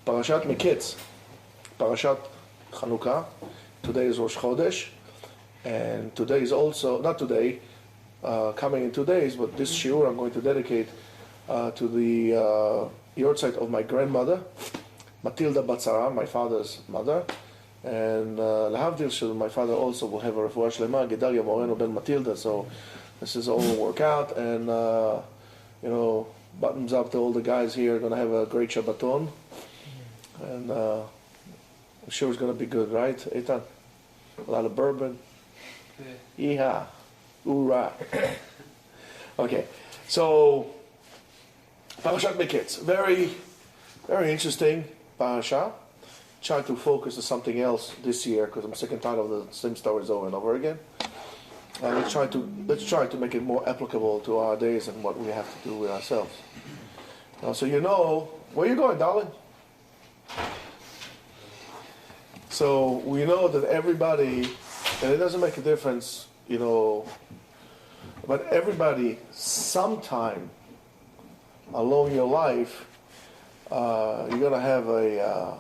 Parashat Miketz, Parashat Chanukah. Today is Rosh Chodesh, and today is also, not today, coming in 2 days, but this shiur I'm going to dedicate to the yortzeit of my grandmother, Matilda Batzara, my father's mother, and Lahavdil Shul, my father also will have a refuah shlema, Gedalia Moreno ben Matilda, so this is all work out, and buttons up to all the guys here, going to have a great Shabbaton, and I'm sure it's going to be good, right, Eitan? A lot of bourbon. Yeehaw. Hoorah. Okay, so Parashat Miketz, very, very interesting parasha. Try to focus on something else this year because I'm sick and tired of the same stories over and over again. And let's try to make it more applicable to our days and what we have to do with ourselves. So where are you going, darling? So we know that everybody, and it doesn't make a difference, but everybody sometime along your life, you're going to have a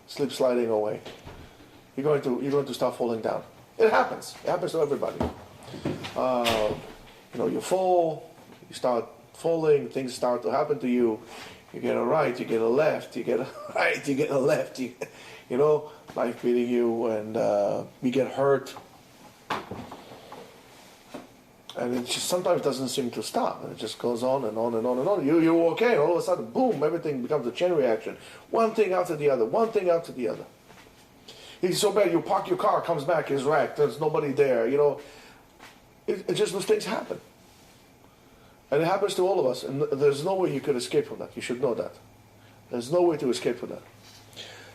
slip sliding away. You're going to start falling down. It happens. It happens to everybody. You fall, you start falling, things start to happen to you. You get a right, you get a left, you get a right, you get a left. Life beating you, and you get hurt. And it just sometimes doesn't seem to stop. And it just goes on and on and on and on. You're okay, and all of a sudden, boom, everything becomes a chain reaction. One thing after the other, one thing after the other. It's so bad, you park your car, comes back, it's wrecked, there's nobody there, It just those things happen. And it happens to all of us, and there's no way you could escape from that. You should know that. There's no way to escape from that.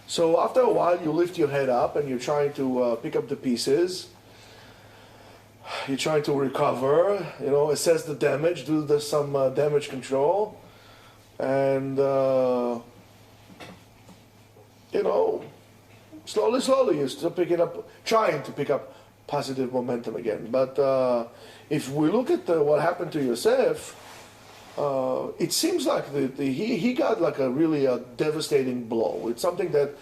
So after a while, you lift your head up, and you're trying to pick up the pieces. You're trying to recover, assess the damage, do some damage control, and, slowly you're still trying to pick up positive momentum again. But if we look at what happened to Yosef, it seems like he got like a really devastating blow. It's something that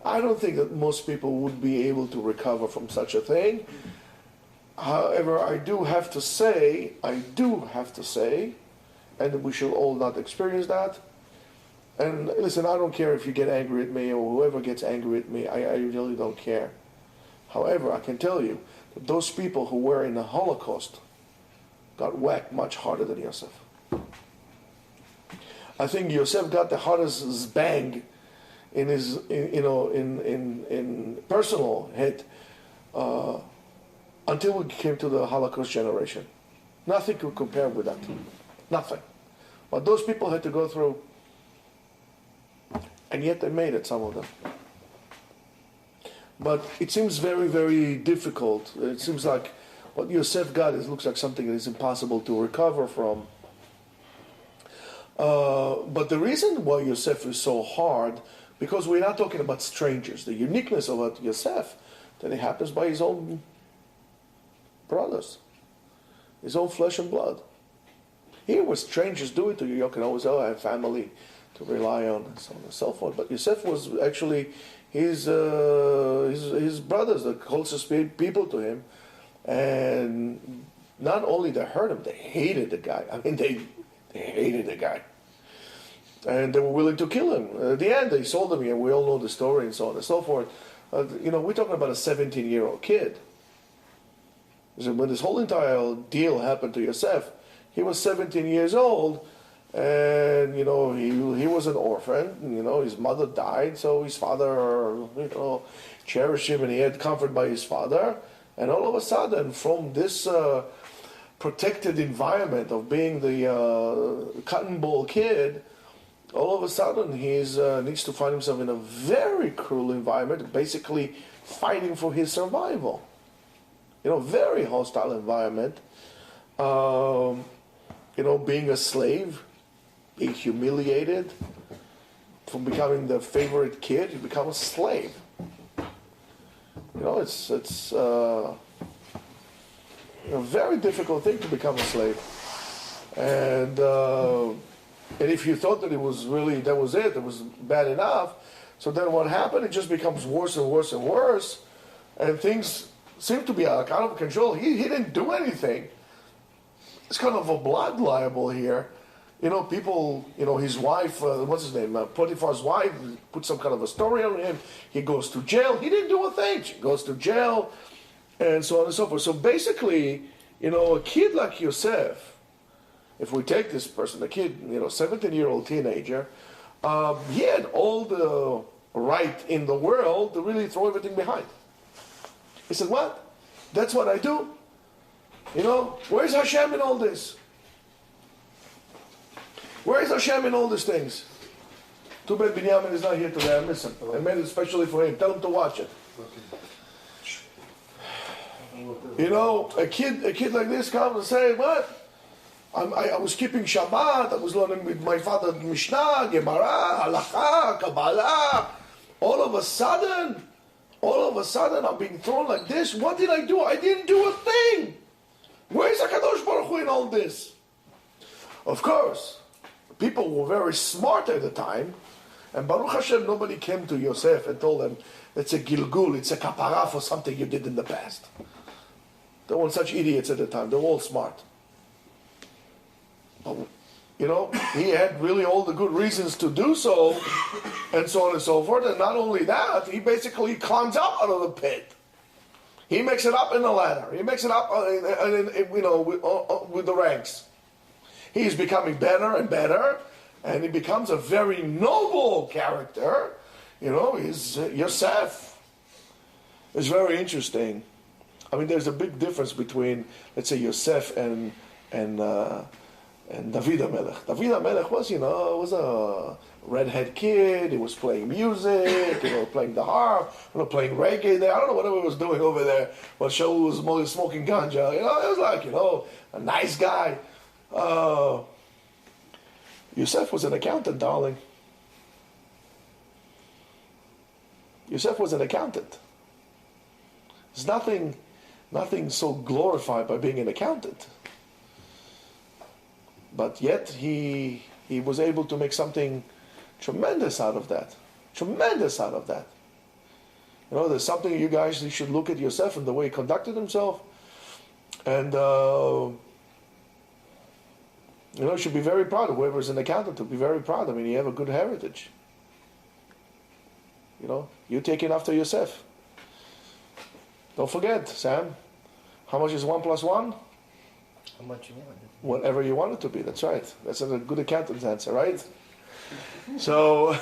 I don't think that most people would be able to recover from such a thing. However, I do have to say, and we should all not experience that. And listen, I don't care if you get angry at me or whoever gets angry at me. I really don't care. However, I can tell you that those people who were in the Holocaust got whacked much harder than Yosef. I think Yosef got the hardest bang in his, in personal hit. Until we came to the Holocaust generation. Nothing could compare with that. Nothing. But those people had to go through, and yet they made it, some of them. But it seems very, very difficult. It seems like what Yosef got looks like something that is impossible to recover from. But the reason why Yosef is so hard, because we're not talking about strangers. The uniqueness of Yosef, that it happens by his own brothers, his own flesh and blood. Here, what strangers do it to you, you can always, I have family to rely on, and so on and so forth. But Yosef was actually his brothers, the closest people to him, and not only they hurt him, they hated the guy. I mean, they hated the guy, and they were willing to kill him. At the end, they sold him, and we all know the story, and so on and so forth. We're talking about a 17-year-old kid. So when this whole entire deal happened to Yosef, he was 17 years old, and he was an orphan. His mother died, so his father cherished him, and he had comfort by his father. And all of a sudden, from this protected environment of being the cotton ball kid, all of a sudden he needs to find himself in a very cruel environment, basically fighting for his survival. Very hostile environment. Being a slave, being humiliated, from becoming the favorite kid, you become a slave. It's a very difficult thing to become a slave. And And if you thought that it was really, that was bad enough, so then what happened? It just becomes worse and worse and worse, and things seem to be out of control. He didn't do anything. It's kind of a blood libel here. People, his wife, what's his name? Potiphar's wife put some kind of a story on him. He goes to jail. He didn't do a thing. She goes to jail, and so on and so forth. So basically, a kid like Yosef, if we take this person, a kid, 17-year-old teenager, he had all the right in the world to really throw everything behind. He said, what? That's what I do? Where's Hashem in all this? Where is Hashem in all these things? Too bad Binyamin is not here today. I miss him. I made it especially for him. Tell him to watch it. A kid like this comes and say, what? I was keeping Shabbat. I was learning with my father Mishnah, Gemara, Halakha, Kabbalah. All of a sudden, I'm being thrown like this. What did I do? I didn't do a thing. Where's HaKadosh Baruch Hu in all this? Of course, people were very smart at the time, and Baruch Hashem, nobody came to Yosef and told him, it's a gilgul, it's a kapara for something you did in the past. There weren't such idiots at the time. They were all smart. But, he had really all the good reasons to do so, and so on and so forth. And not only that, he basically climbs up out of the pit. He makes it up in the ladder. He makes it up, with the ranks. He's becoming better and better, and he becomes a very noble character. He's Yosef. It's very interesting. I mean, there's a big difference between, let's say, Yosef and David HaMelech. David HaMelech was a redhead kid. He was playing music, playing the harp, playing reggae there. I don't know whatever he was doing over there. But Shaul was mostly smoking ganja. It was like, a nice guy. Yosef was an accountant, darling. Yosef was an accountant. There's nothing so glorified by being an accountant. But yet he was able to make something tremendous out of that. Tremendous out of that. There's something you guys should look at Yosef and the way he conducted himself. And you should be very proud. Whoever is an accountant to be very proud. I mean, you have a good heritage. You're taking after Yosef. Don't forget, Sam. How much is 1 plus 1? How much you want it? Whatever you want it to be. That's right. That's a good accountant's answer, right? So,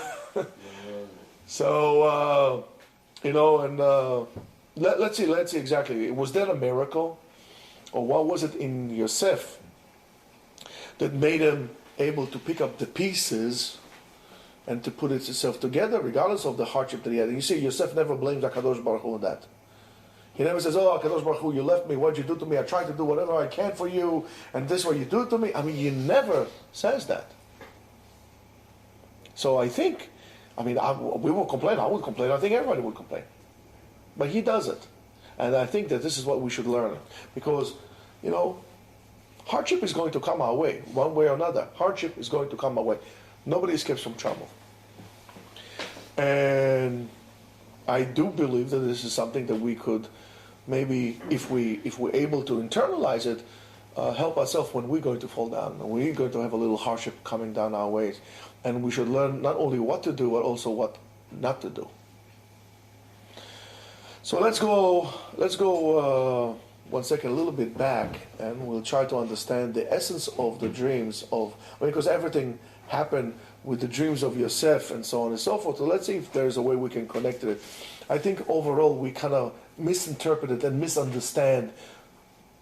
let's see exactly. Was that a miracle, or what was it in Yosef that made him able to pick up the pieces and to put itself together, regardless of the hardship that he had? And you see, Yosef never blames HaKadosh Baruch Hu on that. He never says, oh, HaKadosh Baruch Hu, you left me, what'd you do to me? I tried to do whatever I can for you, and this is what you do to me. I mean, he never says that. So I think, we will complain, I would complain, I think everybody would complain. But he does it. And I think that this is what we should learn. Because, hardship is going to come our way, one way or another. Hardship is going to come our way. Nobody escapes from trouble. And I do believe that this is something that we could maybe, if we're able to internalize it, help ourselves when we're going to fall down, and we're going to have a little hardship coming down our ways. And we should learn not only what to do, but also what not to do. So let's go 1 second, a little bit back, and we'll try to understand the essence of the dreams because everything happened with the dreams of Yosef and so on and so forth. So let's see if there's a way we can connect it. I think overall we kind of misinterpret and misunderstand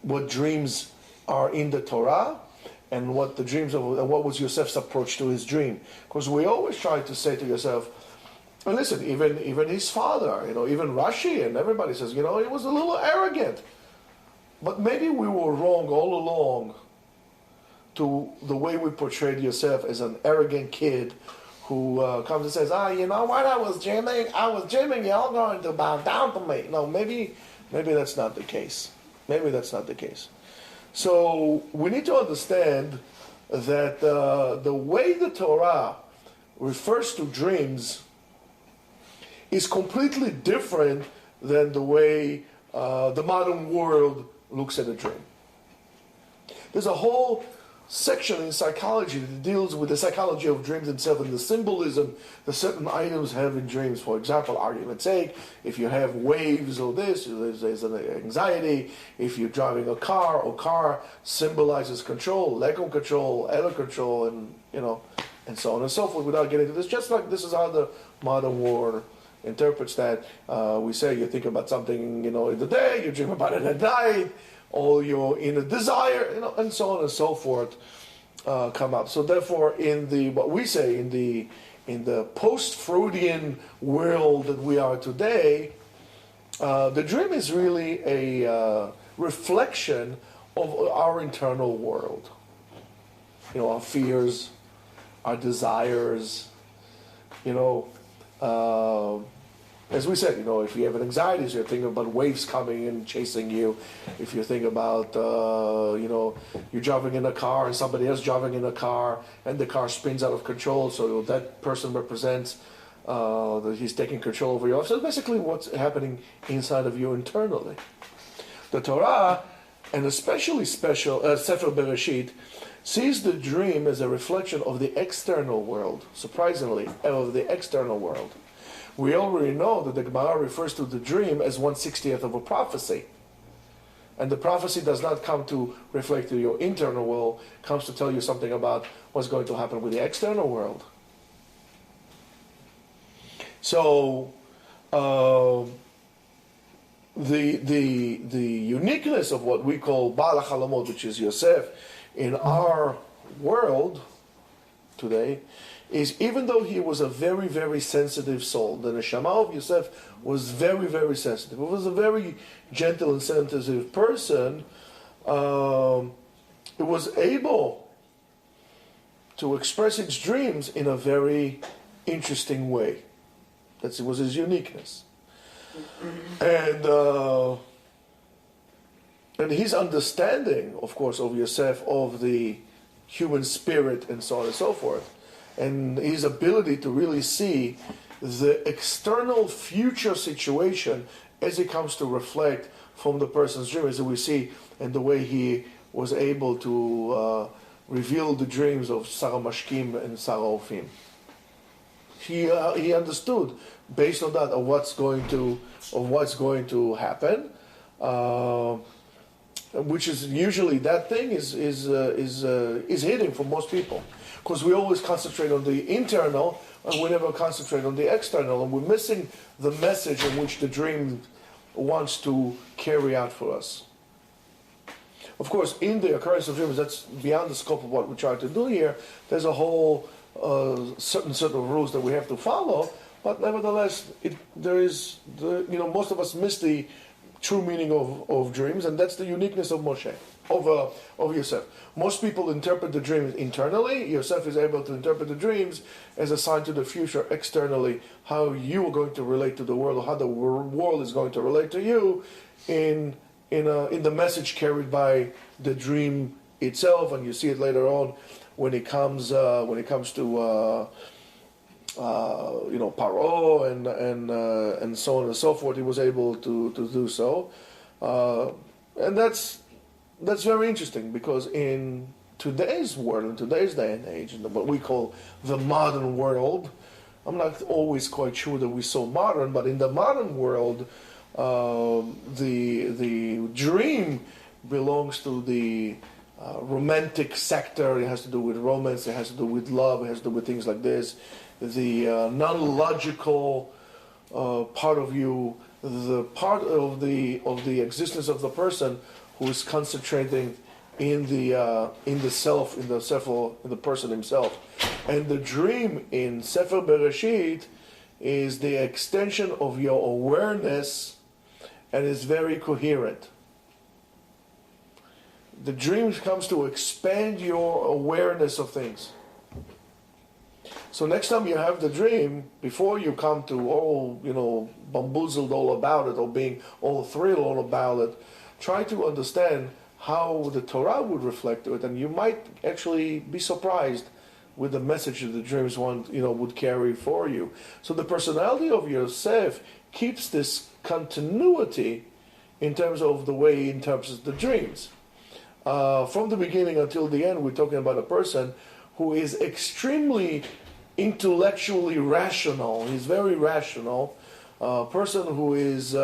what dreams are in the Torah and what the dreams of, and what was Yosef's approach to his dream. Because we always try to say to Yosef, and listen, even his father, even Rashi and everybody says, he was a little arrogant. But maybe we were wrong all along to the way we portrayed Yosef as an arrogant kid who comes and says, you know what, I was dreaming, you're going to bow down to me. No, maybe that's not the case. Maybe that's not the case. So we need to understand that the way the Torah refers to dreams is completely different than the way the modern world looks at a dream. There's a whole section in psychology that deals with the psychology of dreams itself and the symbolism that certain items have in dreams. For example, argument's sake, if you have waves or this, there's an anxiety. If you're driving a car symbolizes control, lack of control, error control, and so on and so forth, without getting into this. Just like this is how the modern world interprets that. We say you think about something, in the day, you dream about it at night, or you're in a desire, and so on and so forth come up. So therefore, in the post-Freudian world that we are today, the dream is really a reflection of our internal world. Our fears, our desires, as we said, if you have an anxiety, so you're thinking about waves coming and chasing you. If you think about, you're driving in a car and somebody else driving in a car and the car spins out of control, so that person represents that he's taking control over your life. So basically what's happening inside of you internally. The Torah, and especially Sefer Bereshit, sees the dream as a reflection of the external world, surprisingly, of the external world. We already know that the Gemara refers to the dream as 1/60th of a prophecy. And the prophecy does not come to reflect to your internal world, comes to tell you something about what's going to happen with the external world. So, the uniqueness of what we call Baal HaChalamot, which is Yosef, in our world today, is even though he was a very, very sensitive soul, the neshama of Yosef was very, very sensitive. He was a very gentle and sensitive person. It was able to express its dreams in a very interesting way. That was his uniqueness. And his understanding, of course, of Yosef, of the human spirit, and so on and so forth, and his ability to really see the external future situation as it comes to reflect from the person's dream, as we see in the way he was able to reveal the dreams of Sarah Mashkim and Sarah Ofim. He understood, based on that, of what's going to happen, which is usually that thing is hidden for most people. Because we always concentrate on the internal, and we never concentrate on the external, and we're missing the message in which the dream wants to carry out for us. Of course, in the occurrence of dreams, that's beyond the scope of what we're trying to do here. There's a whole certain set of rules that we have to follow, but nevertheless, most of us miss the true meaning of dreams, and that's the uniqueness of Moshe, of Yosef. Most people interpret the dreams internally. Yosef is able to interpret the dreams as a sign to the future externally, how you are going to relate to the world, or how the world is going to relate to you in the message carried by the dream itself. And you see it later on when it comes to Paro and so on and so forth. He was able to do so, and that's very interesting, because in today's world, in today's day and age, in what we call the modern world, I'm not always quite sure that we're so modern, but in the modern world, the dream belongs to the romantic sector. It has to do with romance, it has to do with love, it has to do with things like this. The non-logical part of you, the part of the existence of the person who is concentrating in the self, in the person himself. And the dream in Sefer Bereshit is the extension of your awareness, and is very coherent. The dream comes to expand your awareness of things. So next time you have the dream, before you come to all, bamboozled all about it, or being all thrilled all about it, try to understand how the Torah would reflect it, and you might actually be surprised with the message that the dreams would carry for you. So the personality of Yosef keeps this continuity in terms of the way he interprets the dreams. From the beginning until the end, we're talking about a person who is extremely intellectually rational. He's very rational. A person who is,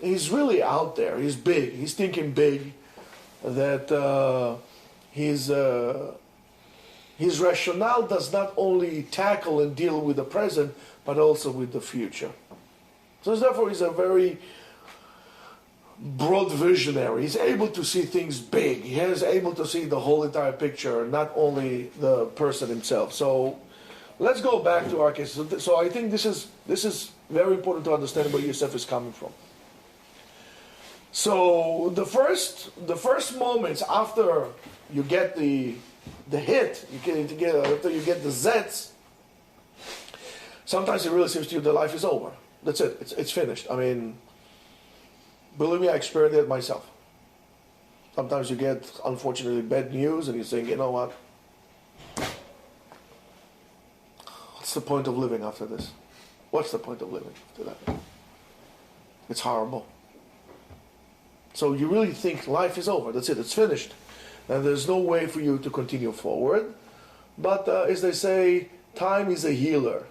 he's really out there. He's big. He's thinking big. That his rationale does not only tackle and deal with the present, but also with the future. So therefore, he's a very broad visionary. He's able to see things big. He is able to see the whole entire picture, not only the person himself. So let's go back to our case. So I think this is very important to understand where Yosef is coming from. So the first moments after you get the hit, after you get the zets, sometimes it really seems to you that life is over. That's it. It's finished. I mean, believe me, I experienced it myself. Sometimes you get, unfortunately, bad news, and you think, you know what? What's the point of living after this? What's the point of living after that? It's horrible. So you really think life is over. That's it. It's finished. And there's no way for you to continue forward. But as they say, time is a healer.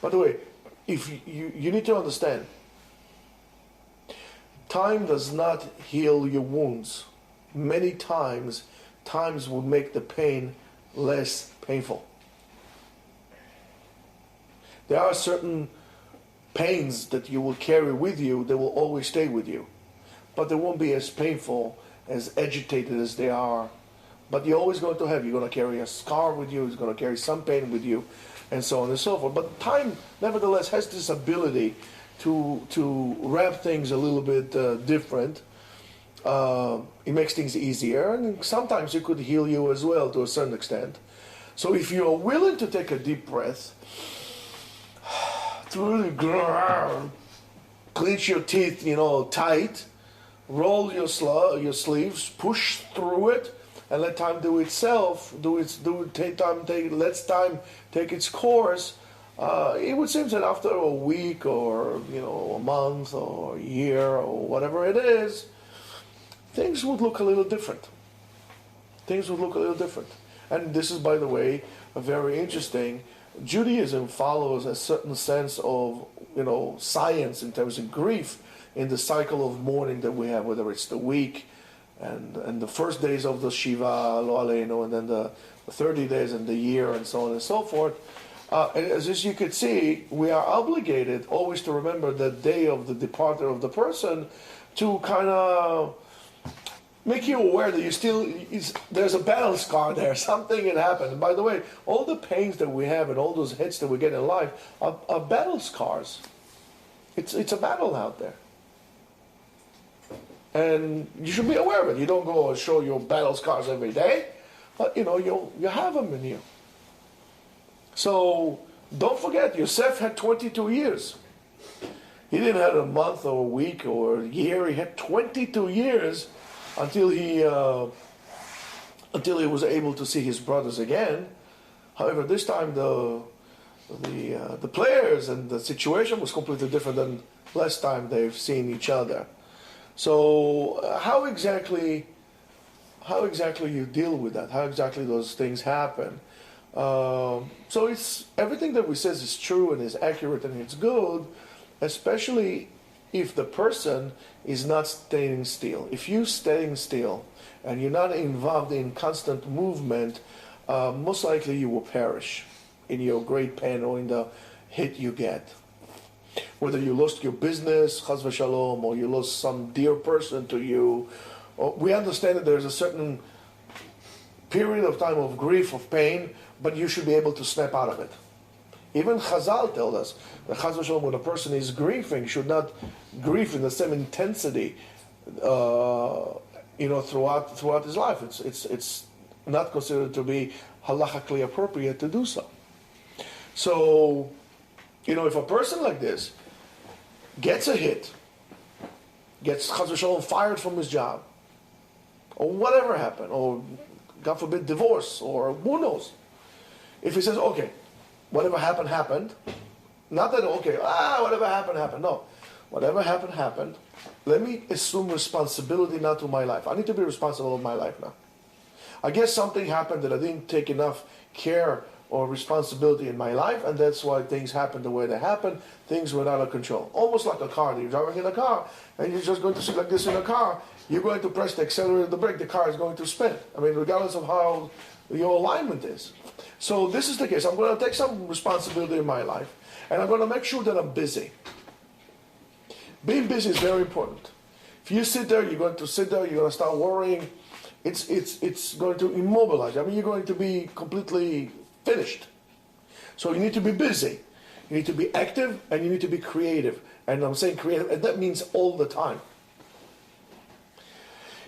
By the way, if you need to understand, time does not heal your wounds. Many times will make the pain less painful. There are certain pains that you will carry with you that will always stay with you. But they won't be as painful, as agitated as they are. But you're always going to have, you're going to carry a scar with you, you're going to carry some pain with you, and so on and so forth. But time, nevertheless, has this ability to wrap things a little bit different. It makes things easier, and sometimes it could heal you as well to a certain extent. So if you're willing to take a deep breath, to really clench your teeth, tight, roll your sleeves, push through it, and let time do itself. Let time take its course. It would seem that after a week or a month or a year or whatever it is, things would look a little different. And this is, by the way, a very interesting. Judaism follows a certain sense of science in terms of grief in the cycle of mourning that we have, whether it's the week and the first days of the Shiva, Lo Aleinu, and then the 30 days and the year, and so on and so forth. As you could see, we are obligated always to remember the day of the departure of the person to kind of make you aware that there's a battle scar there, something had happened. And by the way, all the pains that we have and all those hits that we get in life are battle scars. It's a battle out there. And you should be aware of it. You don't go and show your battle scars every day, but you have them in you. So don't forget, Yosef had 22 years. He didn't have a month or a week or a year. He had 22 years until he was able to see his brothers again. However, this time the players and the situation was completely different than last time they've seen each other. So how exactly you deal with that? How exactly those things happen? So it's everything that we says is true and is accurate and it's good, especially if the person is not staying still. If you're staying still and you're not involved in constant movement, most likely you will perish in your great pain or in the hit you get. Whether you lost your business, chas v'shalom, or you lost some dear person to you, we understand that there's a certain period of time of grief, of pain, but you should be able to snap out of it. Even Chazal tells us that chas v'shalom, when a person is grieving, should not grieve in the same intensity, throughout his life. It's not considered to be halachically appropriate to do so. So, if a person like this gets a hit, gets chas v'shalom fired from his job, or whatever happened, or God forbid divorce, or who knows. If he says, okay, whatever happened, happened. Not that, okay, whatever happened, happened. No. Whatever happened, happened. Let me assume responsibility now to my life. I need to be responsible of my life now. I guess something happened that I didn't take enough care or responsibility in my life, and that's why things happened the way they happened. Things went out of control. Almost like a car. You're driving in a car, and you're just going to sit like this in a car. You're going to press the accelerator and the brake, the car is going to spin. I mean, regardless of how your alignment is. So this is the case. I'm going to take some responsibility in my life, and I'm going to make sure that I'm busy. Being busy is very important. If you sit there, you're going to sit there, you're going to start worrying. It's going to immobilize you. I mean, you're going to be completely finished. So you need to be busy. You need to be active, and you need to be creative. And I'm saying creative, and that means all the time.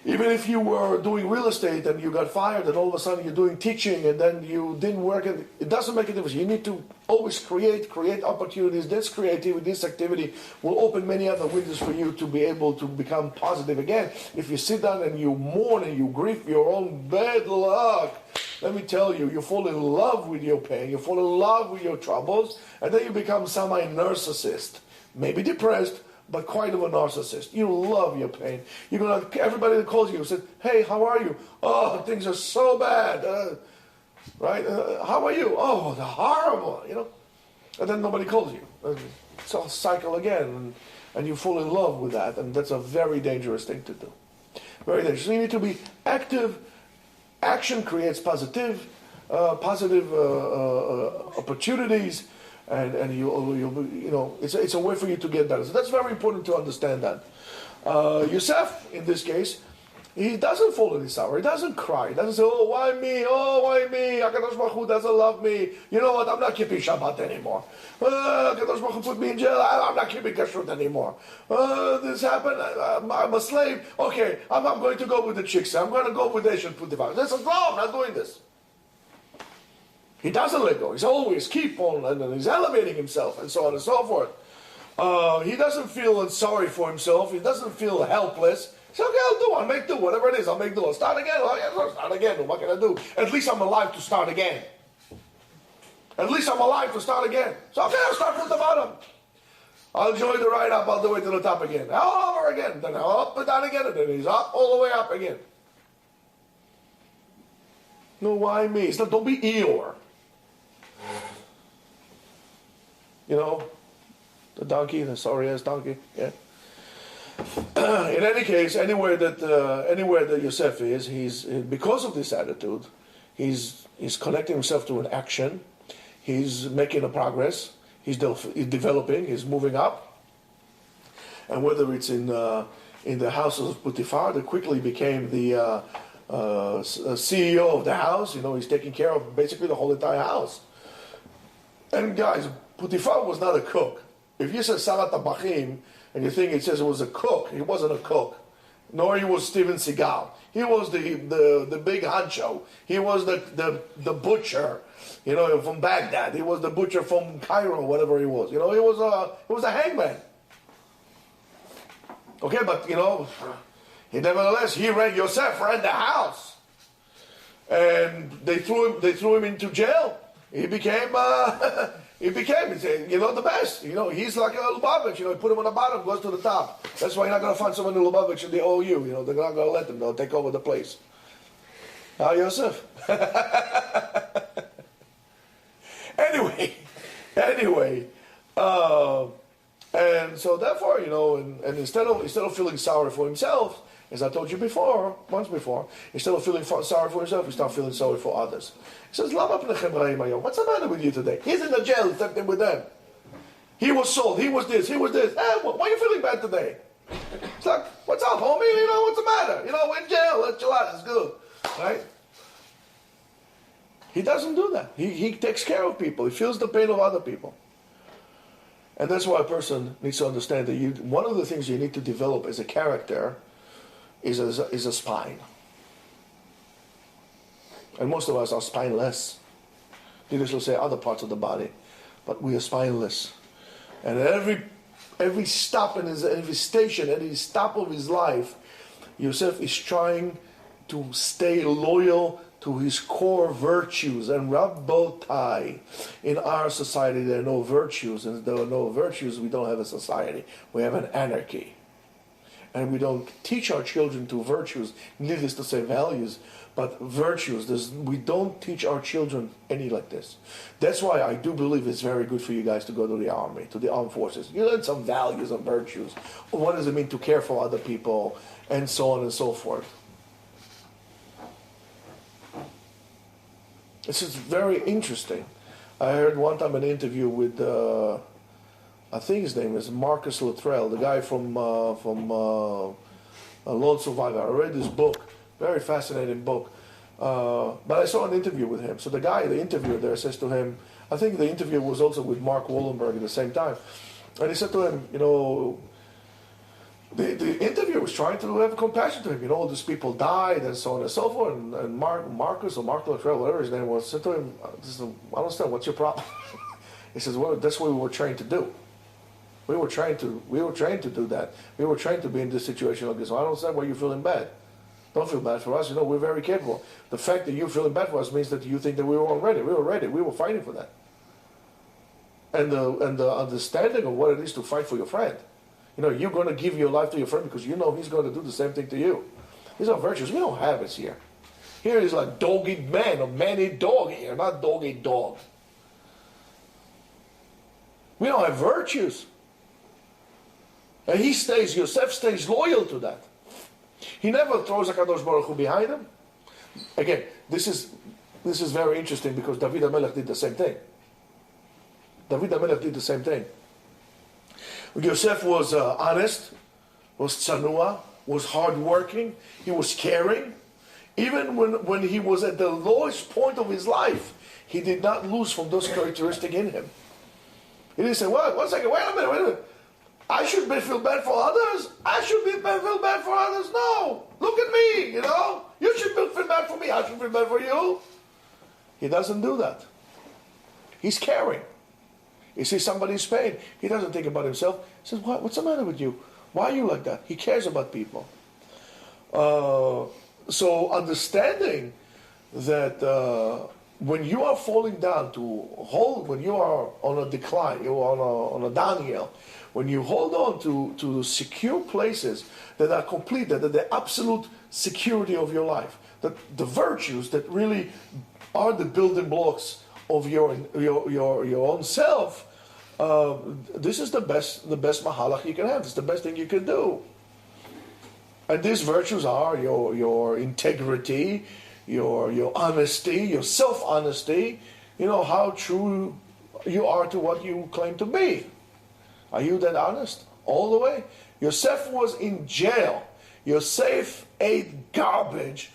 Even if you were doing real estate and you got fired and all of a sudden you're doing teaching and then you didn't work, it doesn't make a difference. You need to always create opportunities. This creativity, this activity will open many other windows for you to be able to become positive again. If you sit down and you mourn and you grieve your own bad luck, let me tell you, you fall in love with your pain, you fall in love with your troubles, and then you become semi-narcissist, maybe depressed, but quite of a narcissist. You love your pain. You're going to, everybody that calls you says, hey, how are you? Oh, things are so bad. Right? How are you? Oh, they're horrible, you know. And then nobody calls you. It's a cycle again, and you fall in love with that, and that's a very dangerous thing to do. Very dangerous. So you need to be active. Action creates positive opportunities. And you know, it's a way for you to get better. So that's very important to understand that. Yosef, in this case, he doesn't fall in his sorrow. He doesn't cry. He doesn't say, oh, why me? Oh, why me? HaKadosh Baruch Hu doesn't love me. You know what? I'm not keeping Shabbat anymore. HaKadosh Baruch Hu put me in jail. I'm not keeping Kashrut anymore. This happened. I'm a slave. Okay, I'm going to go with the chicks. I'm going to go with Asian Putin. He says, no, I'm not doing this. He doesn't let go. He's always keep on, and he's elevating himself, and so on and so forth. He doesn't feel sorry for himself. He doesn't feel helpless. He says, okay, I'll make do. Whatever it is, I'll make do. I'll start again. I'll start again. What can I do? At least I'm alive to start again. At least I'm alive to start again. So, okay, I'll start from the bottom. I'll enjoy the ride up all the way to the top again. All over again. Then I'll up and down again, and then he's up all the way up again. No, why me? It's not, don't be Eeyore. You know, the donkey, the sorry-ass donkey. Yeah. In any case, anywhere that Yosef is, he's because of this attitude, he's connecting himself to an action. He's making a progress. He's developing. He's moving up. And whether it's in the house of Potiphar, that quickly became the CEO of the house. You know, he's taking care of basically the whole entire house. And guys, Potiphar was not a cook. If you said Sarat Tabachim, and you think it says it was a cook, he wasn't a cook. Nor he was Steven Seagal. He was the big honcho. He was the butcher, you know, from Baghdad. He was the butcher from Cairo, whatever he was. You know, he was a hangman. Okay, but you know, nevertheless, Yosef ran the house. And they threw him into jail. He became, you know, the best. You know, he's like a Lubavitch. You know, you put him on the bottom, goes to the top. That's why you're not going to find someone in Lubavitch in the OU. You know, they're not going to let them. They'll take over the place. Yosef. Anyway, and so therefore, you know, and instead of feeling sorry for himself, as I told you once before, instead of feeling sorry for himself, we start feeling sorry for others. He says, what's the matter with you today? He's in the jail, stepped in with them. He was sold, he was this. Hey, why are you feeling bad today? It's like, what's up, homie? You know, what's the matter? You know, we're in jail, let's chill out, it's good. Right? He doesn't do that. He takes care of people. He feels the pain of other people. And that's why a person needs to understand that one of the things you need to develop as a character is a spine. And most of us are spineless. Leaders will say other parts of the body, but we are spineless. And Every stop in every station, every stop of his life, Yosef is trying to stay loyal to his core virtues. And Rabbotai, in our society there are no virtues, and if there are no virtues, we don't have a society. We have an anarchy. And we don't teach our children to virtues, needless to say values, but virtues. We don't teach our children any like this. That's why I do believe it's very good for you guys to go to the army, to the armed forces. You learn some values and virtues. What does it mean to care for other people, and so on and so forth. This is very interesting. I heard one time an interview with, I think his name is Marcus Luttrell, the guy from Lone Survivor. I read his book, very fascinating book. But I saw an interview with him. So the interviewer there says to him, I think the interview was also with Mark Wallenberg at the same time. And he said to him, the interviewer was trying to have compassion to him. All these people died and so on and so forth. And Marcus or Mark Luttrell, whatever his name was, said to him, I don't understand, what's your problem? He says, well, that's what we were trained to do. We were trained to do that. We were trained to be in this situation like this. So I don't understand why you're feeling bad. Don't feel bad for us. We're very capable. The fact that you're feeling bad for us means that you think that we were ready. We were ready. We were fighting for that. And the understanding of what it is to fight for your friend. You're going to give your life to your friend because you know he's going to do the same thing to you. These are virtues. We don't have it here. Here is like dog-eat man or man-eat dog here, not dog-eat dog. We don't have virtues. And Yosef stays loyal to that. He never throws HaKadosh Baruch Hu behind him. Again, this is very interesting because David HaMelech did the same thing. Yosef was honest, was tzanua, was hardworking, he was caring. Even when he was at the lowest point of his life, he did not lose from those characteristics in him. He didn't say, "What? 1 second, wait a minute. I should feel bad for others? I should feel bad for others? No! Look at me, You should feel bad for me, I should feel bad for you." He doesn't do that. He's caring. He sees somebody's pain. He doesn't think about himself. He says, what's the matter with you? Why are you like that? He cares about people. So understanding that when you are falling down when you are on a decline, you are on a downhill, when you hold on to secure places that are complete, that are the absolute security of your life, that the virtues that really are the building blocks of your own self, this is the best mahalach you can have. It's the best thing you can do. And these virtues are your integrity, your honesty, your self-honesty. How true you are to what you claim to be. Are you that honest all the way? Yosef was in jail. Yosef ate garbage.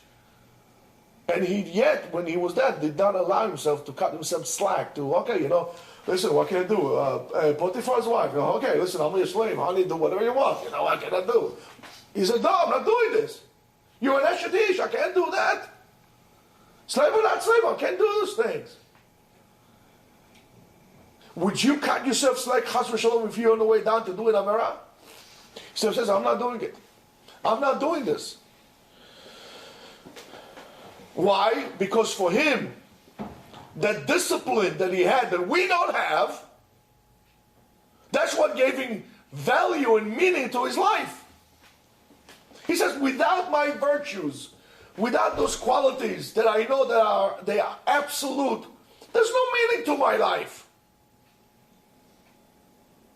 And yet, when he was that, did not allow himself to cut himself slack to, listen, what can I do? Potiphar's wife, okay, listen, I'm your slave, honey, do whatever you want, what can I do? He said, no, I'm not doing this. You're an Eshet Ish, I can't do that. Slave or not slave, I can't do those things. Would you cut yourself slack, chas v'shalom, if you're on the way down to do an Amerah? So he says, I'm not doing it. I'm not doing this. Why? Because for him, that discipline that he had that we don't have, that's what gave him value and meaning to his life. He says, without my virtues, without those qualities that I know they are absolute, there's no meaning to my life.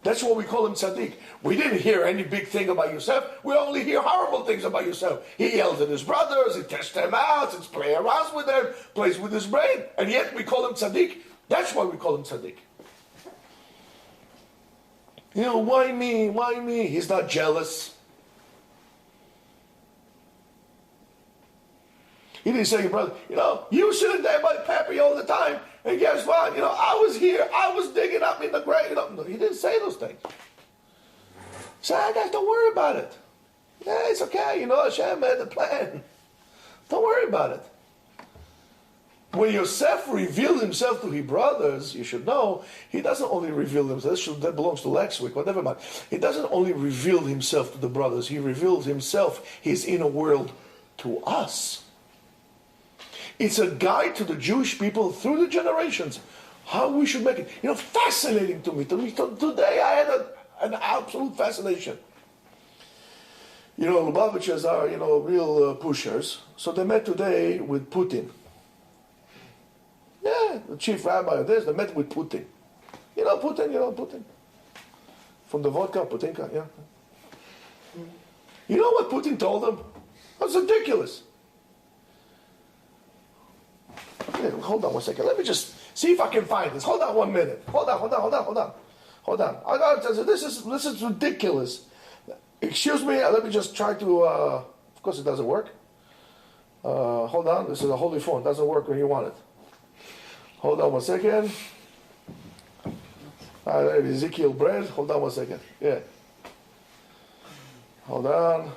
That's what we call him tzaddik. We didn't hear any big thing about Yosef. We only hear horrible things about Yosef. He yells at his brothers, he tests them out, he plays around with them, plays with his brain, and yet we call him tzaddik. That's why we call him tzaddik. Why me? Why me? He's not jealous. He didn't say, brother, you sitting there by Pappy all the time, and guess what? I was here, I was digging up in the grave. No, he didn't say those things. He said, guys, don't worry about it. Yeah, it's okay. Hashem had the plan. Don't worry about it. when Yosef revealed himself to his brothers, you should know, he doesn't only reveal himself, that belongs to next week, whatever mind. He doesn't only reveal himself to the brothers, he reveals himself, his inner world, to us. It's a guide to the Jewish people through the generations, how we should make it. Fascinating to me. Today I had an absolute fascination. Lubavitchers are, real pushers. So they met today with Putin. Yeah, the chief rabbi of this, they met with Putin. Putin. From the vodka, Putinka, yeah. You know what Putin told them? That's ridiculous. Yeah, hold on one second. Let me just see if I can find this. Hold on 1 minute. Hold on. I gotta tell you, this is ridiculous. Excuse me, let me just try to, of course it doesn't work. Hold on, this is a holy phone. It doesn't work when you want it. Hold on 1 second. Ezekiel bread. Hold on 1 second. Yeah. Hold on.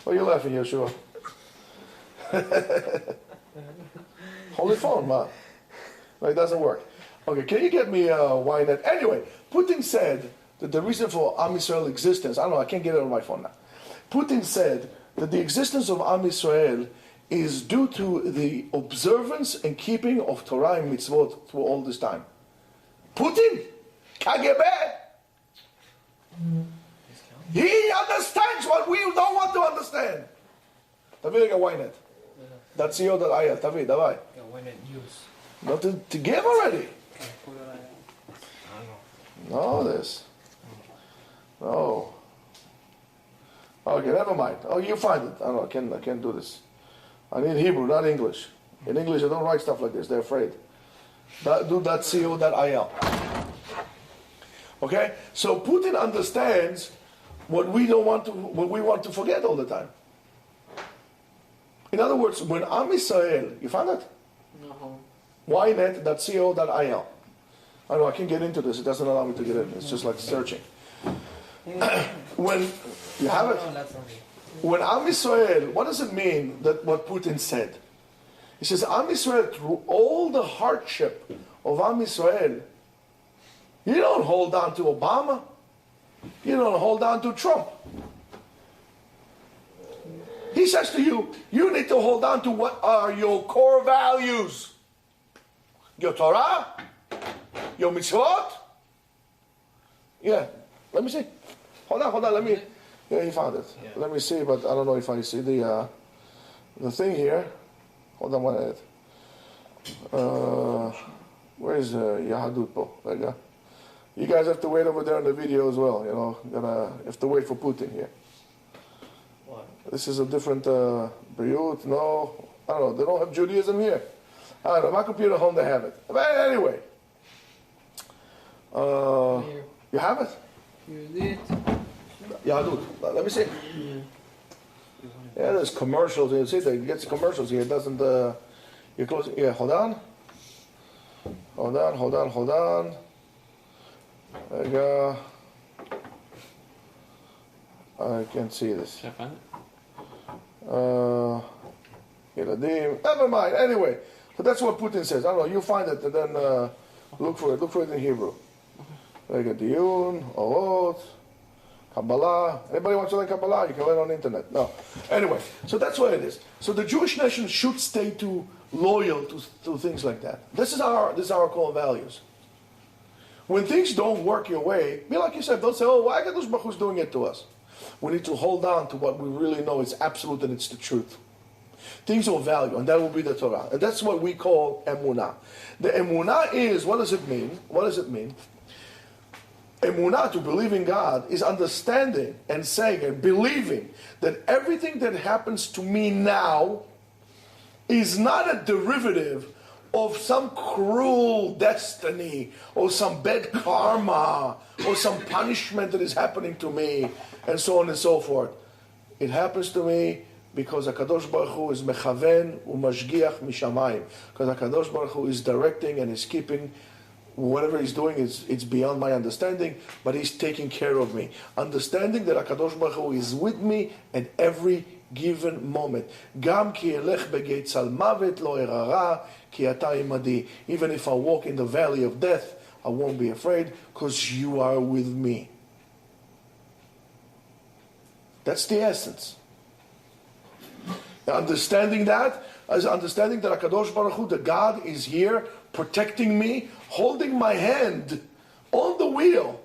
Why are you laughing, Yeshua? Holy phone, man. No, it doesn't work. Okay, can you get me why that? Anyway, Putin said that the reason for Am Yisrael existence, I don't know, I can't get it on my phone now. Putin said that the existence of Am Yisrael is due to the observance and keeping of Torah and mitzvot through all this time. Putin? KGB? He understands what we don't want to understand. תביא רגע ynet. That's co.il, תביא, דווי. ynet news. Not to give already. No, this. No. Okay, never mind. Oh, you find it. I don't know, I can't do this. I need Hebrew, not English. In English, I don't write stuff like this. They're afraid. Do that co.il. Okay? So Putin understands what we want to forget all the time. In other words, when Am Yisrael, you found it? No. ynet.co.il. I know I can't get into this. It doesn't allow me to get in. It's just like searching. When you have it, when Am Yisrael, what does it mean that what Putin said? He says Am Yisrael, through all the hardship of Am Yisrael, you don't hold on to Obama. You don't hold on to Trump. He says to you, you need to hold on to what are your core values. Your Torah, your mitzvot. Yeah, let me see. Hold on, let me. Yeah, he found it. Yeah. Let me see, but I don't know if I see the thing here. Hold on 1 minute. Where is Yahadut po? There you go. You guys have to wait over there on the video as well. You have to wait for Putin here. What? This is a different Briut. No, I don't know. They don't have Judaism here. I don't know. My computer at home, they have it. But anyway, you have it. Yahadut. Let me see. Yeah, there's commercials. You see, it gets commercials here. It doesn't. You close. Yeah, hold on. There you go. I can't see this. Can I find it? Never mind. Anyway, so that's what Putin says. I don't know. You find it and then look for it. Look for it in Hebrew. There you go. Diyun, Orot, Kabbalah. Anybody wants to learn Kabbalah? You can learn on the internet. No. Anyway, so that's what it is. So the Jewish nation should stay loyal to things like that. This is our core values. When things don't work your way, be like you said, don't say, oh, why Kadosh Baruch Hu is doing it to us? We need to hold on to what we really know is absolute and it's the truth. Things of value, and that will be the Torah. And that's what we call Emunah. The Emunah is, what does it mean? What does it mean? Emunah, to believe in God, is understanding and saying and believing that everything that happens to me now is not a derivative of some cruel destiny or some bad karma or some punishment that is happening to me and so on and so forth. It happens to me because HaKadosh Baruch Hu is mechaven umashgiach mishamayim. Because HaKadosh Baruch Hu is directing and is keeping whatever he's doing, it's beyond my understanding, but he's taking care of me. Understanding that HaKadosh Baruch Hu is with me at every given moment. Gam ki elech begei tzal mavet lo erara ki ata imadi. Even if I walk in the valley of death, I won't be afraid because you are with me. That's the essence. Understanding that, as understanding that HaKadosh Baruch Hu, the God, is here protecting me, holding my hand on the wheel.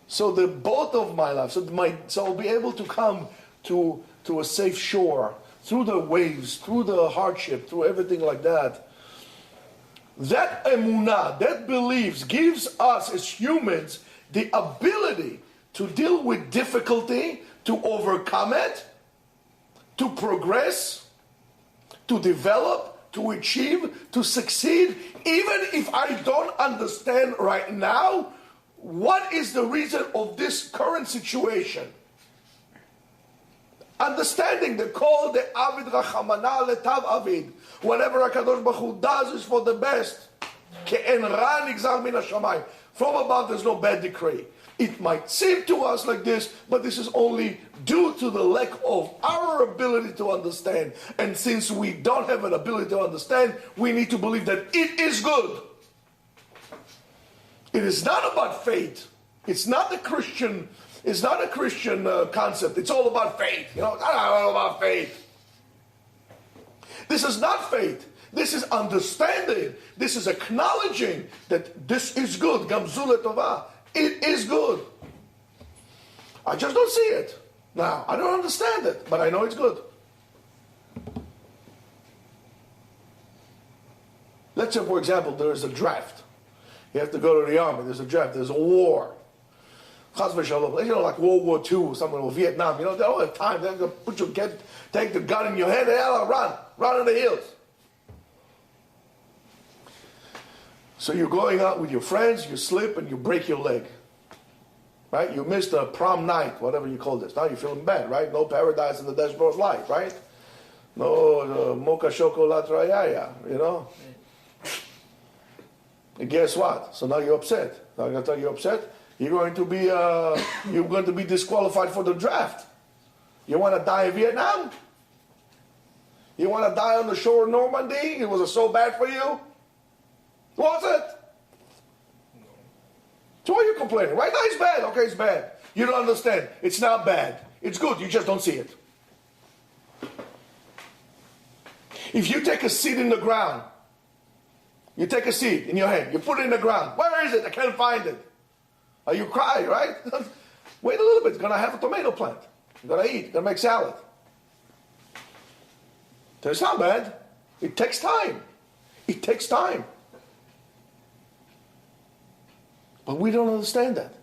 So the boat of my life, so I'll be able to come to a safe shore, through the waves, through the hardship, through everything like that. That emunah, that beliefs, gives us as humans the ability to deal with difficulty, to overcome it, to progress, to develop, to achieve, to succeed, even if I don't understand right now what is the reason of this current situation. Understanding the call, the Avid Rachamana Letav Avid. Whatever HaKadosh Baruch Hu does is for the best. Ke'en ra nigzar min hashamayim. From above there's no bad decree. It might seem to us like this, but this is only due to the lack of our ability to understand. And since we don't have an ability to understand, we need to believe that it is good. It is not about fate. It's not a Christian concept. It's all about faith. It's not all about faith. This is not faith. This is understanding. This is acknowledging that this is good. Gamzul Tovah. It is good. I just don't see it. Now, I don't understand it, but I know it's good. Let's say, for example, there is a draft. You have to go to the army. There's a draft. There's a war. Chas v'shalom. You know, like World War II or something, or Vietnam. You know, they don't have time. They're going to take the gun in your hand and run in the hills. So you're going out with your friends, you slip and you break your leg. Right? You missed a prom night, whatever you call this. Now you're feeling bad, right? No paradise in the dashboard light, right? No mocha chocolate rayaya, you know? And guess what? So now you're upset. Now I'm going to tell you upset. You're going to be disqualified for the draft. You want to die in Vietnam? You want to die on the shore of Normandy? It was so bad for you? Was it? So why are you complaining? Right now it's bad. Okay, it's bad. You don't understand. It's not bad. It's good. You just don't see it. If you take a seed in the ground, you take a seed in your hand, you put it in the ground. Where is it? I can't find it. You cry, right? Wait a little bit. It's going to have a tomato plant. You're going to eat. You're going to make salad. It's not bad. It takes time. It takes time. But we don't understand that.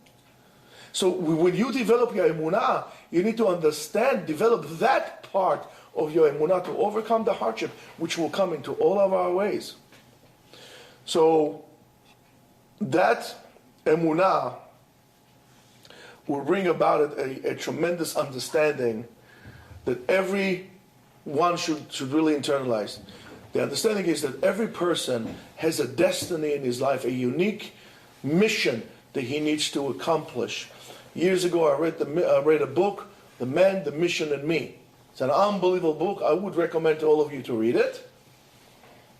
So when you develop your Emunah, you need to understand, develop that part of your Emunah to overcome the hardship, which will come into all of our ways. So that Emunah will bring about a tremendous understanding that everyone should really internalize. The understanding is that every person has a destiny in his life, a unique mission that he needs to accomplish. Years ago, I read a book, The Man, the Mission, and Me. It's an unbelievable book. I would recommend to all of you to read it.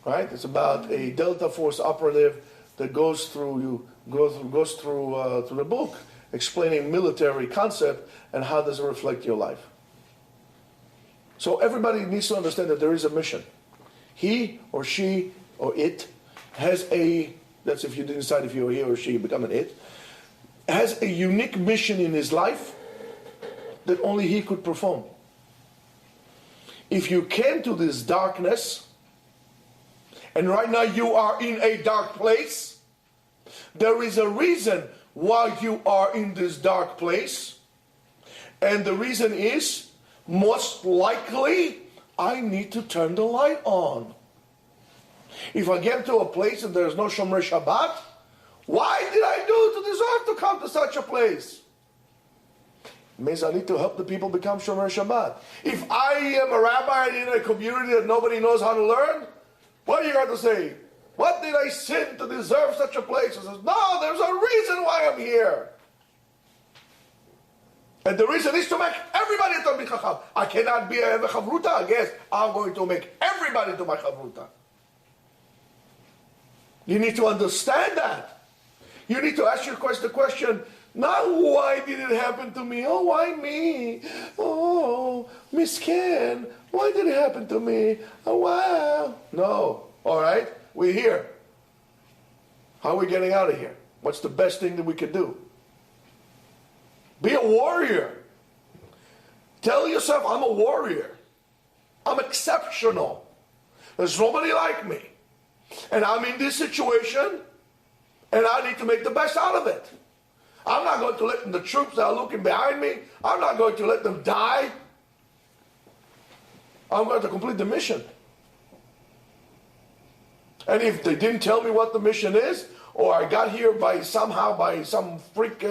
Right? It's about a Delta Force operative that goes through the book, explaining military concept and how does it reflect your life. So everybody needs to understand that there is a mission. He or she or it has that's if you decide if you're he or she, you become an it, has a unique mission in his life that only he could perform. If you came to this darkness, and right now you are in a dark place, there is a reason why you are in this dark place. And the reason is, most likely, I need to turn the light on. If I get to a place and there's no Shomer Shabbat, why did I do to deserve to come to such a place? It means I need to help the people become Shomer Shabbat. If I am a rabbi in a community that nobody knows how to learn, what are you going to say? What did I sin to deserve such a place? He says, no, there's a reason why I'm here. And the reason is to make everybody a Talmid Chacham. I cannot be a Chavruta. I guess I'm going to make everybody to my Chavruta. You need to understand that. You need to ask yourself the question, not why did it happen to me? Oh, why me? Oh, miskin. Why did it happen to me? Oh, wow. No. All right? We're here. How are we getting out of here? What's the best thing that we can do? Be a warrior. Tell yourself, I'm a warrior. I'm exceptional. There's nobody like me. And I'm in this situation, and I need to make the best out of it. I'm not going to let the troops that are looking behind me, I'm not going to let them die. I'm going to complete the mission. And if they didn't tell me what the mission is, or I got here by some freak,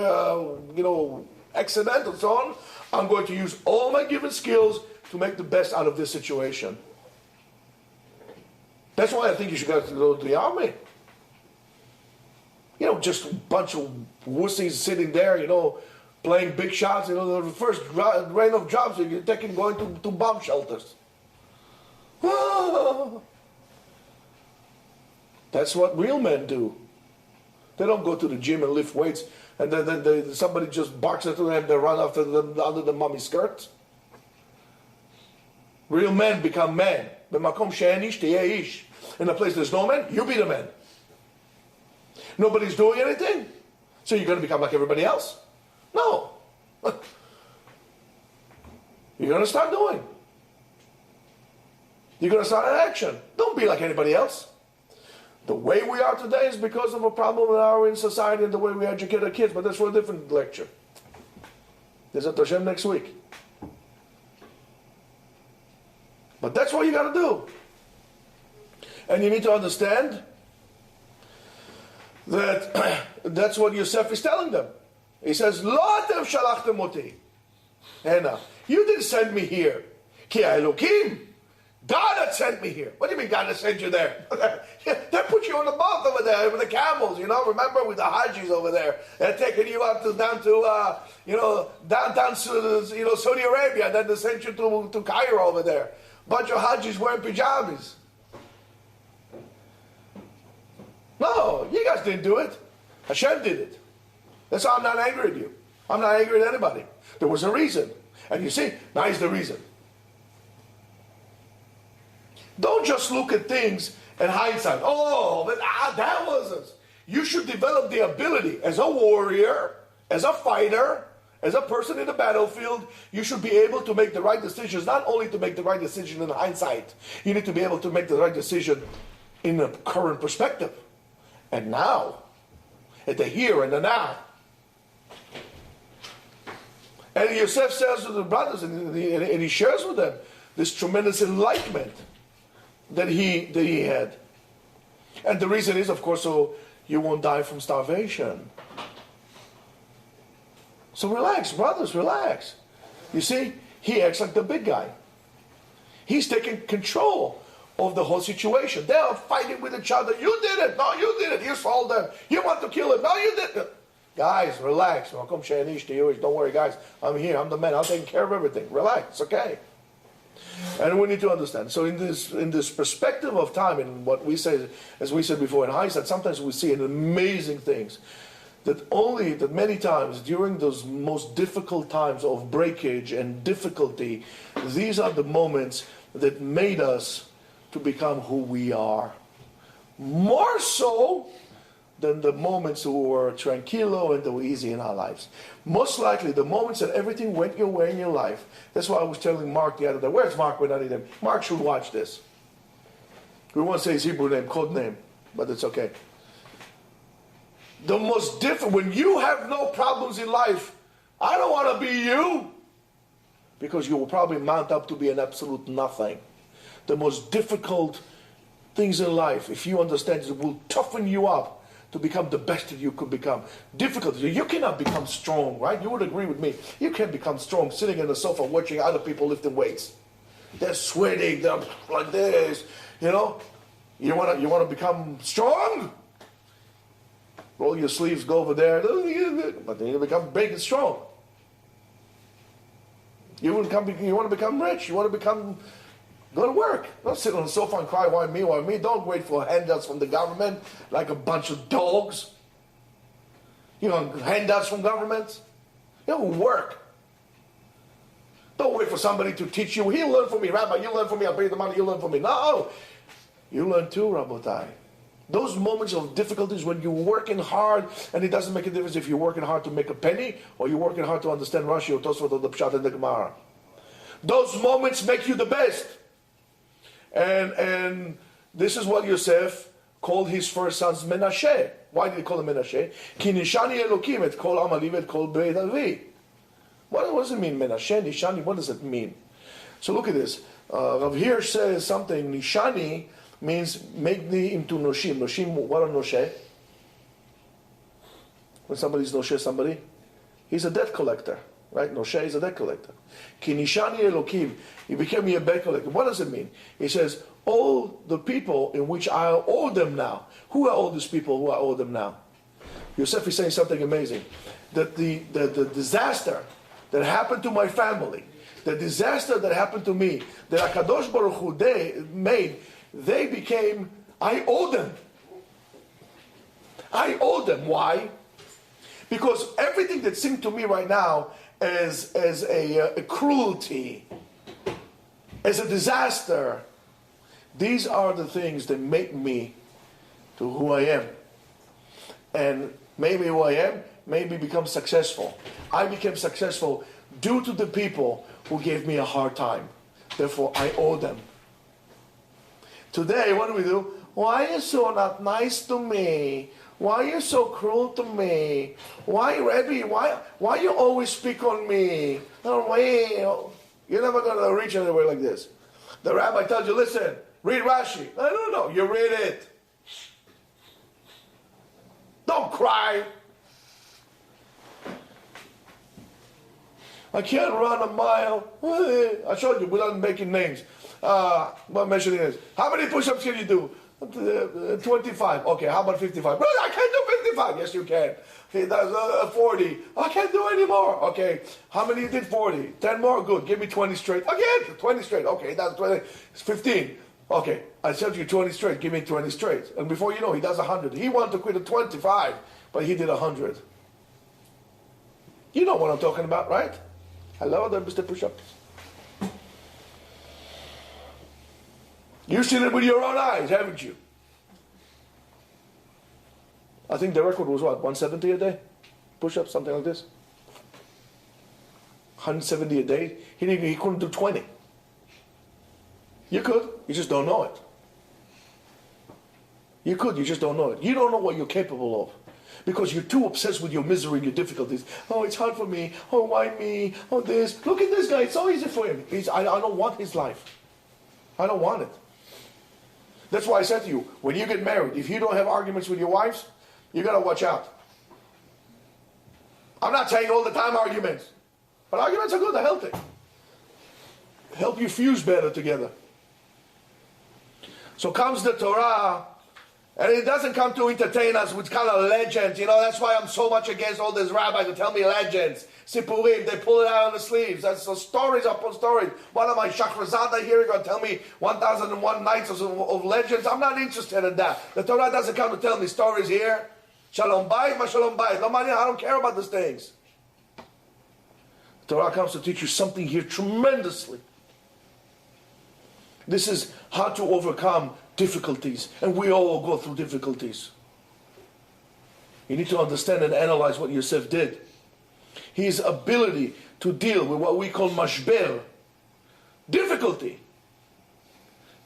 accident and so on, I'm going to use all my given skills to make the best out of this situation. That's why I think you should go to the army. Just a bunch of wussies sitting there, playing big shots. The first rain of jobs you're taking going to bomb shelters. That's what real men do. They don't go to the gym and lift weights, and then somebody just barks at them and they run after them under the mummy skirt. Real men become men. B'makom she'en ish tiyeh ish. In a place there's no man, you be the man. Nobody's doing anything, so you're going to become like everybody else? No. You're going to start doing. You're going to start an action. Don't be like anybody else. The way we are today is because of a problem in society and the way we educate our kids, but that's for a different lecture. There's a Hashem next week. But that's what you got to do. And you need to understand that that's what Yosef is telling them. He says, Lo atem shalachtem oti. Hena, you didn't send me here. Ki Elokim. God had sent me here. What do you mean God had sent you there? They put you on the boat over there with the camels, remember, with the Hajis over there. They're taking you down to Saudi Arabia, and then they sent you to Cairo over there. Bunch of Hajis wearing pajamas. No, you guys didn't do it. Hashem did it. That's why I'm not angry at you. I'm not angry at anybody. There was a reason. And you see, now is the reason. Don't just look at things in hindsight. Oh, that was us. You should develop the ability as a warrior, as a fighter, as a person in the battlefield. You should be able to make the right decisions, not only to make the right decision in hindsight. You need to be able to make the right decision in the current perspective. And now, at the here and the now. And Yosef says to the brothers, and he shares with them this tremendous enlightenment that he had. And the reason is, of course, so you won't die from starvation. So relax, brothers, relax. You see, he acts like the big guy. He's taking control of the whole situation. They are fighting with each other. You did it. No, you did it. You sold them. You want to kill him. No, you didn't. Guys, relax. Don't worry, guys. I'm here. I'm the man. I'm taking care of everything. Relax. It's okay. And we need to understand. So in this perspective of time, and what we say, as we said before, in hindsight, sometimes we see amazing things. That many times during those most difficult times of breakage and difficulty, these are the moments that made us to become who we are. More so than the moments who were tranquilo and that were easy in our lives. Most likely, the moments that everything went your way in your life. That's why I was telling Mark the other day. Where's Mark when I need him? Mark should watch this. We won't say his Hebrew name, code name, but it's okay. The most difficult, when you have no problems in life, I don't want to be you, because you will probably mount up to be an absolute nothing. The most difficult things in life, if you understand, it will toughen you up to become the best that you could become. Difficult. You cannot become strong, right? You would agree with me. You can't become strong sitting on the sofa watching other people lifting weights. They're sweating, they're like this, You want to become strong? Roll your sleeves, go over there, but then you become big and strong. You want to become rich. You want to go to work. Don't sit on the sofa and cry, why me, why me? Don't wait for handouts from the government like a bunch of dogs. You know, handouts from governments. You know, work. Don't wait for somebody to teach you. He'll learn from me, Rabbi. You learn from me. I'll pay you the money. You learn from me. No. You learn too, Rabotai. Those moments of difficulties when you're working hard, and it doesn't make a difference if you're working hard to make a penny or you're working hard to understand Rashi or Tosfot or the Pshat and the Gemara. Those moments make you the best. And this is what Yosef called his first sons Menashe. Why did he call them Menashe? Ki nishani Elokim et kol amali et kol beit avi. What does it mean, Menashe, Nishani? What does it mean? So look at this. Rav Hirsch says something. Nishani means make me into Noshim. Noshim, what are Noshe? When somebody's Noshe somebody, he's a debt collector. Right? Noshe is a debt collector. Ki Nishani Elokim. He became a debt collector. What does it mean? He says, all the people in which I owe them now. Who are all these people who I owe them now? Yosef is saying something amazing. That the disaster that happened to my family, the disaster that happened to me, that HaKadosh Baruch Hu they became, I owe them. I owe them. Why? Because everything that seemed to me right now as a cruelty, as a disaster, these are the things that make me to who I am. And maybe who I am, maybe become successful. I became successful due to the people who gave me a hard time. Therefore, I owe them. Today, what do? Why are you so not nice to me? Why are you so cruel to me? Why, Rabbi, why you always speak on me? No way. You're never going to reach anywhere like this. The rabbi tells you, listen, read Rashi. I don't know. You read it. Don't cry. I can't run a mile. I showed you without making names. What mentioning is. How many push-ups can you do? 25. Okay, how about 55? Brother, I can't do 55. Yes, you can. Okay, that's 40. I can't do any more. Okay, how many you did 40? 10 more? Good. Give me 20 straight. Again, 20 straight. Okay, that's 20. It's 15. Okay, I said you 20 straight. Give me 20 straight. And before you know, he does 100. He wanted to quit at 25, but he did 100. You know what I'm talking about, right? Hello, there, Mr. Push-Ups. You've seen it with your own eyes, haven't you? I think the record was what, 170 a day? Push-ups, something like this? 170 a day? He couldn't do 20. You could, you just don't know it. You could, you just don't know it. You don't know what you're capable of. Because you're too obsessed with your misery and your difficulties. Oh, it's hard for me. Oh, why me? Oh, this. Look at this guy. It's so easy for him. I don't want his life. I don't want it. That's why I said to you, when you get married, if you don't have arguments with your wives, you got to watch out. I'm not saying all the time arguments. But arguments are good. They're healthy. Help you fuse better together. So comes the Torah, and it doesn't come to entertain us with kind of legends. You know, that's why I'm so much against all these rabbis who tell me legends. Sipurim, they pull it out on the sleeves. That's so stories upon stories. One of my Shachrazada here is going to tell me 1001 nights of legends. I'm not interested in that. The Torah doesn't come to tell me stories here. Shalom bayit, ma shalom bayit. No money, I don't care about these things. The Torah comes to teach you something here tremendously. This is how to overcome difficulties. And we all go through difficulties. You need to understand and analyze what Yosef did. His ability to deal with what we call mashber, difficulty,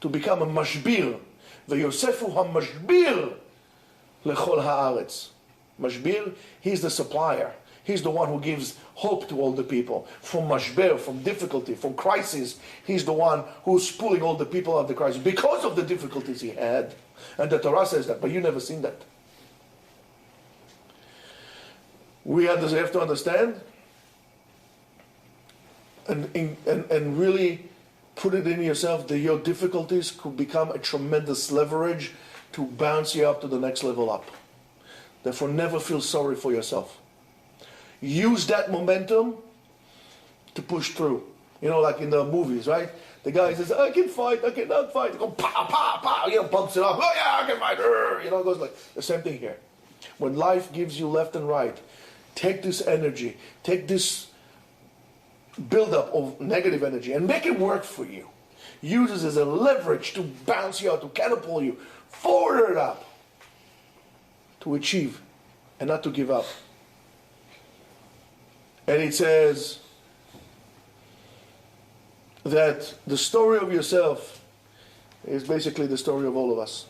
to become a mashbir. V'Yosefu ha-mashbir lechol haaretz. Mashbir, he's the supplier. He's the one who gives hope to all the people. From mashber, from difficulty, from crisis, he's the one who's pulling all the people out of the crisis because of the difficulties he had. And the Torah says that, but you never seen that. We have to understand and really put it in yourself that your difficulties could become a tremendous leverage to bounce you up to the next level up. Therefore, never feel sorry for yourself. Use that momentum to push through. You know, like in the movies, right? The guy says, I can fight, I cannot fight. They go, pow, pow, pow, you know, pumps it up. Oh yeah, I can fight. You know, it goes like the same thing here. When life gives you left and right, take this energy, take this buildup of negative energy and make it work for you. Use this as a leverage to bounce you out, to catapult you forward up, to achieve and not to give up. And it says that the story of yourself is basically the story of all of us.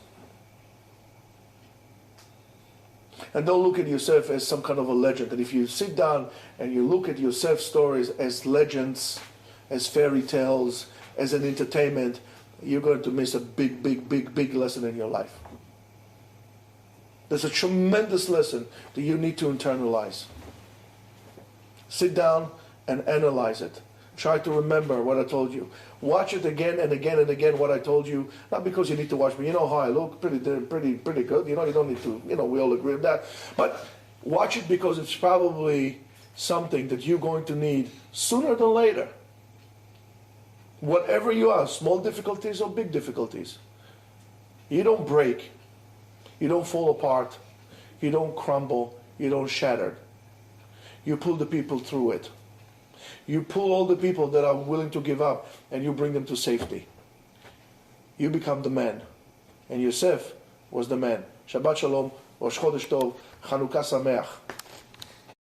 And don't look at yourself as some kind of a legend. And if you sit down and you look at yourself stories as legends, as fairy tales, as an entertainment, you're going to miss a big, big, big, big lesson in your life. There's a tremendous lesson that you need to internalize. Sit down and analyze it. Try to remember what I told you. Watch it again and again and again what I told you. Not because you need to watch me. You know how I look, pretty good. You know, you don't need to, we all agree with that. But watch it because it's probably something that you're going to need sooner than later. Whatever you are, small difficulties or big difficulties. You don't break. You don't fall apart. You don't crumble. You don't shatter. You pull the people through it. You pull all the people that are willing to give up and you bring them to safety. You become the man. And Yosef was the man. Shabbat Shalom, Rosh Chodesh Tov, Chanukah Sameach.